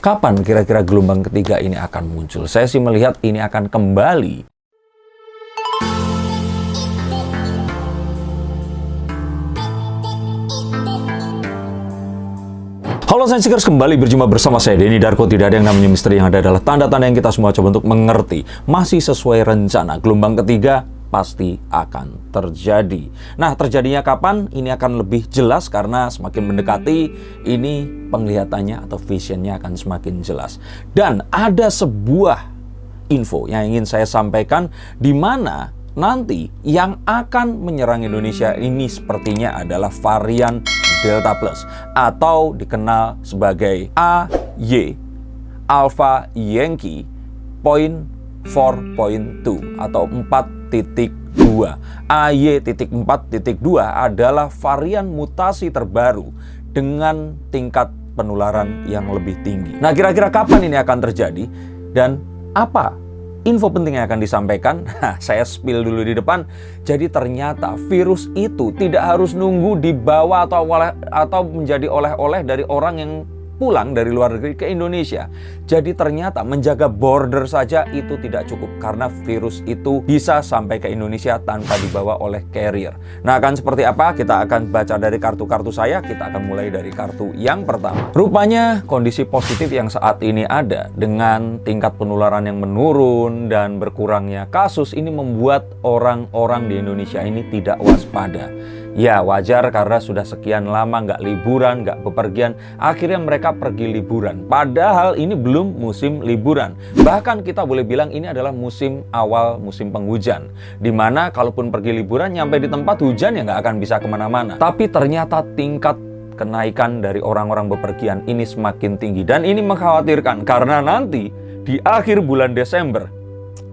Kapan kira-kira gelombang ketiga ini akan muncul? Saya sih melihat ini akan kembali Halo Sainsikers, kembali berjumpa bersama saya Denny Darko. Tidak ada yang namanya misteri, yang ada adalah tanda-tanda yang kita semua coba untuk mengerti. Masih sesuai rencana, gelombang ketiga pasti akan terjadi. Nah, terjadinya kapan? Ini akan lebih jelas karena semakin mendekati, ini penglihatannya atau visionnya akan semakin jelas. Dan ada sebuah info yang ingin saya sampaikan, di mana nanti yang akan menyerang Indonesia ini sepertinya adalah varian Delta Plus atau dikenal sebagai AY Alpha Yankee point 4.2 atau 4.2. AY.4.2 adalah varian mutasi terbaru dengan tingkat penularan yang lebih tinggi. Nah, kira-kira kapan ini akan terjadi dan apa info penting yang akan disampaikan? Saya spill dulu di depan. Jadi ternyata virus itu tidak harus nunggu dibawa atau menjadi oleh-oleh dari orang yang pulang dari luar negeri ke Indonesia. Jadi ternyata menjaga border saja itu tidak cukup, karena virus itu bisa sampai ke Indonesia tanpa dibawa oleh carrier. Nah, akan seperti apa? Kita akan baca dari kartu-kartu saya. Kita akan mulai dari kartu yang pertama. Rupanya kondisi positif yang saat ini ada dengan tingkat penularan yang menurun dan berkurangnya kasus ini membuat orang-orang di Indonesia ini tidak waspada. Ya, wajar karena sudah sekian lama nggak liburan, nggak bepergian, akhirnya mereka pergi liburan. Padahal ini belum musim liburan. Bahkan kita boleh bilang ini adalah awal musim penghujan. Dimana kalaupun pergi liburan, nyampe di tempat hujan ya nggak akan bisa kemana-mana. Tapi ternyata tingkat kenaikan dari orang-orang bepergian ini semakin tinggi. Dan ini mengkhawatirkan karena nanti di akhir bulan Desember,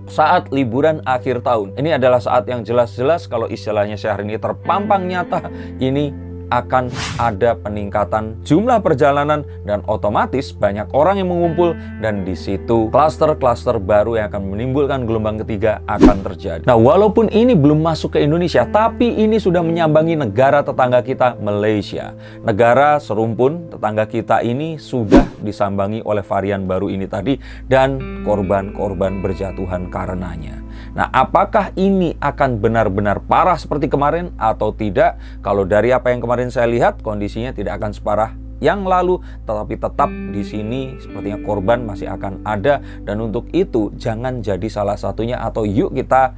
saat liburan akhir tahun, ini adalah saat yang jelas-jelas kalau istilahnya Syahrini terpampang nyata, ini akan ada peningkatan jumlah perjalanan dan otomatis banyak orang yang mengumpul, dan di situ klaster-klaster baru yang akan menimbulkan gelombang ketiga akan terjadi. Nah, walaupun ini belum masuk ke Indonesia, tapi ini sudah menyambangi negara tetangga kita, Malaysia. Negara serumpun tetangga kita ini sudah disambangi oleh varian baru ini tadi, dan korban-korban berjatuhan karenanya. Nah, apakah ini akan benar-benar parah seperti kemarin atau tidak? Kalau dari apa yang kemarin saya lihat, kondisinya tidak akan separah yang lalu, tetapi tetap di sini sepertinya korban masih akan ada, dan untuk itu jangan jadi salah satunya, atau yuk kita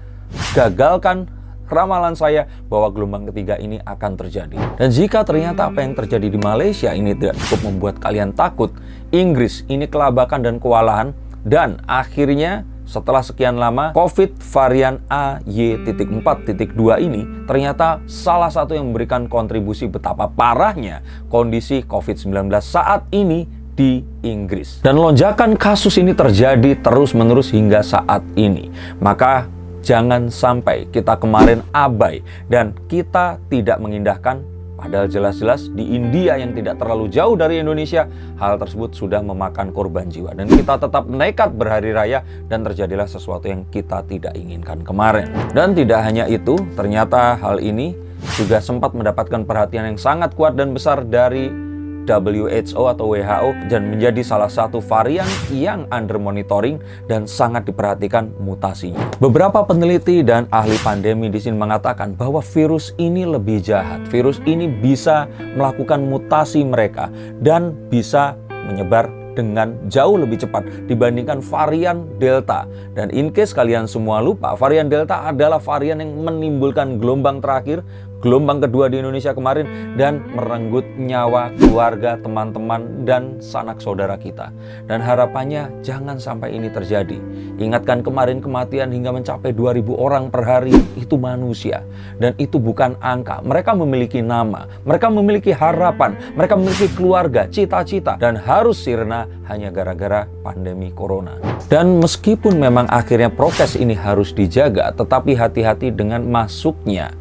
gagalkan ramalan saya bahwa gelombang ketiga ini akan terjadi. Dan jika ternyata apa yang terjadi di Malaysia ini tidak cukup membuat kalian takut, Inggris ini kelabakan dan kewalahan, dan akhirnya setelah sekian lama, COVID varian AY.4.2 ini ternyata salah satu yang memberikan kontribusi betapa parahnya kondisi COVID-19 saat ini di Inggris. Dan lonjakan kasus ini terjadi terus-menerus hingga saat ini. Maka jangan sampai kita kemarin abai dan kita tidak mengindahkan. Padahal jelas-jelas di India yang tidak terlalu jauh dari Indonesia, hal tersebut sudah memakan korban jiwa. Dan kita tetap nekat berhari raya dan terjadilah sesuatu yang kita tidak inginkan kemarin. Dan tidak hanya itu, ternyata hal ini juga sempat mendapatkan perhatian yang sangat kuat dan besar dari WHO atau WHO, dan menjadi salah satu varian yang under monitoring dan sangat diperhatikan mutasinya. Beberapa peneliti dan ahli pandemi di sini mengatakan bahwa virus ini lebih jahat. Virus ini bisa melakukan mutasi mereka dan bisa menyebar dengan jauh lebih cepat dibandingkan varian Delta. Dan in case kalian semua lupa, varian Delta adalah varian yang menimbulkan gelombang terakhir, gelombang kedua di Indonesia kemarin, dan merenggut nyawa keluarga, teman-teman, dan sanak saudara kita. Dan harapannya jangan sampai ini terjadi. Ingatkan kemarin kematian hingga mencapai 2.000 orang per hari, itu manusia. Dan itu bukan angka. Mereka memiliki nama, mereka memiliki harapan, mereka memiliki keluarga, cita-cita, dan harus sirna hanya gara-gara pandemi corona. Dan meskipun memang akhirnya prokes ini harus dijaga, tetapi hati-hati dengan masuknya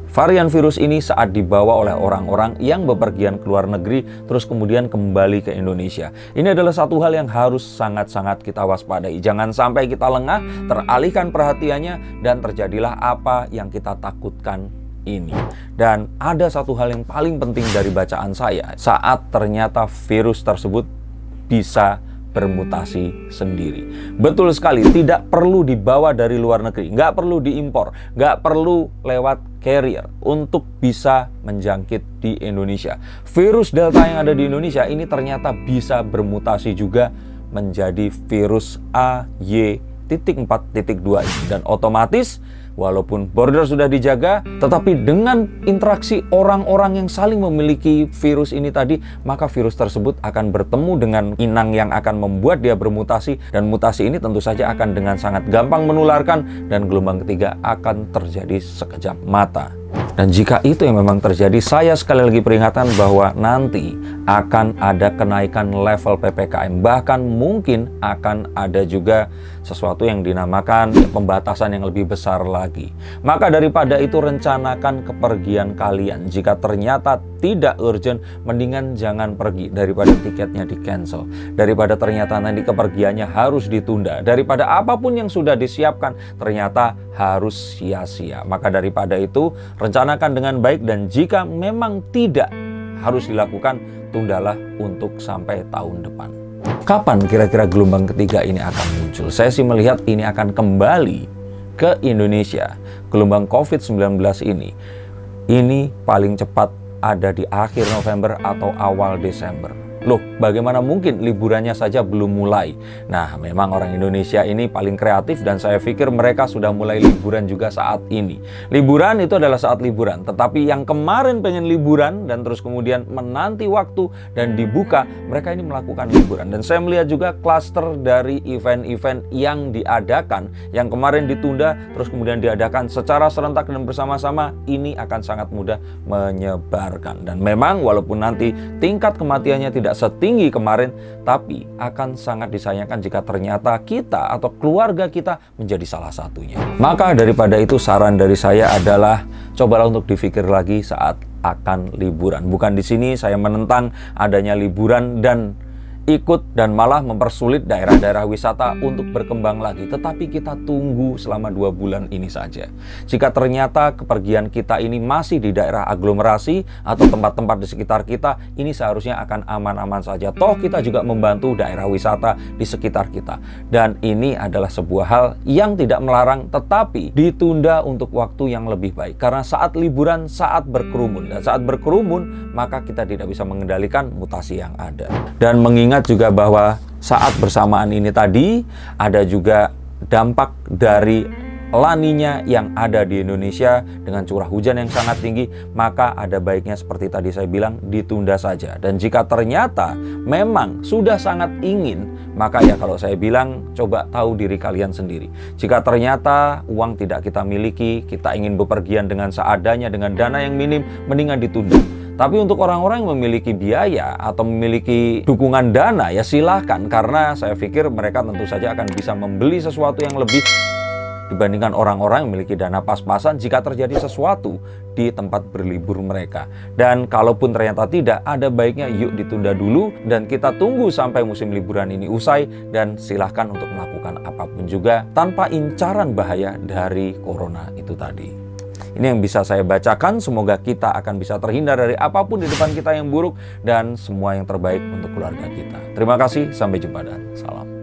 varian virus ini saat dibawa oleh orang-orang yang bepergian ke luar negeri terus kemudian kembali ke Indonesia. Ini adalah satu hal yang harus sangat-sangat kita waspadai. Jangan sampai kita lengah, teralihkan perhatiannya, dan terjadilah apa yang kita takutkan ini. Dan ada satu hal yang paling penting dari bacaan saya, saat ternyata virus tersebut bisa bermutasi sendiri. Betul sekali, tidak perlu dibawa dari luar negeri, nggak perlu diimpor, nggak perlu lewat carrier untuk bisa menjangkit di Indonesia. Virus Delta yang ada di Indonesia ini ternyata bisa bermutasi juga menjadi virus AY.4.2 ini. Dan otomatis walaupun border sudah dijaga, tetapi dengan interaksi orang-orang yang saling memiliki virus ini tadi, maka virus tersebut akan bertemu dengan inang yang akan membuat dia bermutasi, dan mutasi ini tentu saja akan dengan sangat gampang menularkan, dan gelombang ketiga akan terjadi sekejap mata. Dan jika itu yang memang terjadi, saya sekali lagi peringatkan bahwa nanti akan ada kenaikan level PPKM. Bahkan mungkin akan ada juga sesuatu yang dinamakan pembatasan yang lebih besar lagi. Maka daripada itu, rencanakan kepergian kalian. Jika ternyata tidak urgent, mendingan jangan pergi daripada tiketnya di-cancel. Daripada ternyata nanti kepergiannya harus ditunda. Daripada apapun yang sudah disiapkan ternyata harus sia-sia. Maka daripada itu, rencanakan dengan baik, dan jika memang tidak harus dilakukan, tundalah untuk sampai tahun depan. Kapan kira-kira gelombang ketiga ini akan muncul? Saya sih melihat ini akan kembali ke Indonesia. Gelombang COVID-19 ini paling cepat ada di akhir November atau awal Desember. Loh, bagaimana mungkin liburannya saja belum mulai? Nah, memang orang Indonesia ini paling kreatif, dan saya pikir mereka sudah mulai liburan juga saat ini. Liburan itu adalah saat liburan, tetapi yang kemarin pengen liburan dan terus kemudian menanti waktu dan dibuka, mereka ini melakukan liburan. Dan saya melihat juga klaster dari event-event yang diadakan, yang kemarin ditunda terus kemudian diadakan secara serentak dan bersama-sama, ini akan sangat mudah menyebarkan. Dan memang walaupun nanti tingkat kematiannya tidak setinggi kemarin, tapi akan sangat disayangkan jika ternyata kita atau keluarga kita menjadi salah satunya. Maka daripada itu, saran dari saya adalah cobalah untuk dipikir lagi saat akan liburan. Bukan di sini saya menentang adanya liburan dan ikut dan malah mempersulit daerah-daerah wisata untuk berkembang lagi. Tetapi kita tunggu selama 2 bulan ini saja. Jika ternyata kepergian kita ini masih di daerah aglomerasi atau tempat-tempat di sekitar kita, ini seharusnya akan aman-aman saja. Toh kita juga membantu daerah wisata di sekitar kita. Dan ini adalah sebuah hal yang tidak melarang, tetapi ditunda untuk waktu yang lebih baik. Karena saat liburan, saat berkerumun. Dan saat berkerumun, maka kita tidak bisa mengendalikan mutasi yang ada. Dan mengingat juga bahwa saat bersamaan ini tadi ada juga dampak dari La Niña yang ada di Indonesia dengan curah hujan yang sangat tinggi, maka ada baiknya seperti tadi saya bilang ditunda saja. Dan jika ternyata memang sudah sangat ingin, maka ya kalau saya bilang coba tahu diri kalian sendiri. Jika ternyata uang tidak kita miliki, kita ingin bepergian dengan seadanya dengan dana yang minim, mendingan ditunda. Tapi untuk orang-orang yang memiliki biaya atau memiliki dukungan dana, ya silahkan. Karena saya pikir mereka tentu saja akan bisa membeli sesuatu yang lebih dibandingkan orang-orang yang memiliki dana pas-pasan jika terjadi sesuatu di tempat berlibur mereka. Dan kalaupun ternyata tidak, ada baiknya yuk ditunda dulu dan kita tunggu sampai musim liburan ini usai, dan silahkan untuk melakukan apapun juga tanpa incaran bahaya dari corona itu tadi. Ini yang bisa saya bacakan. Semoga kita akan bisa terhindar dari apapun di depan kita yang buruk, dan semua yang terbaik untuk keluarga kita. Terima kasih, sampai jumpa dan salam.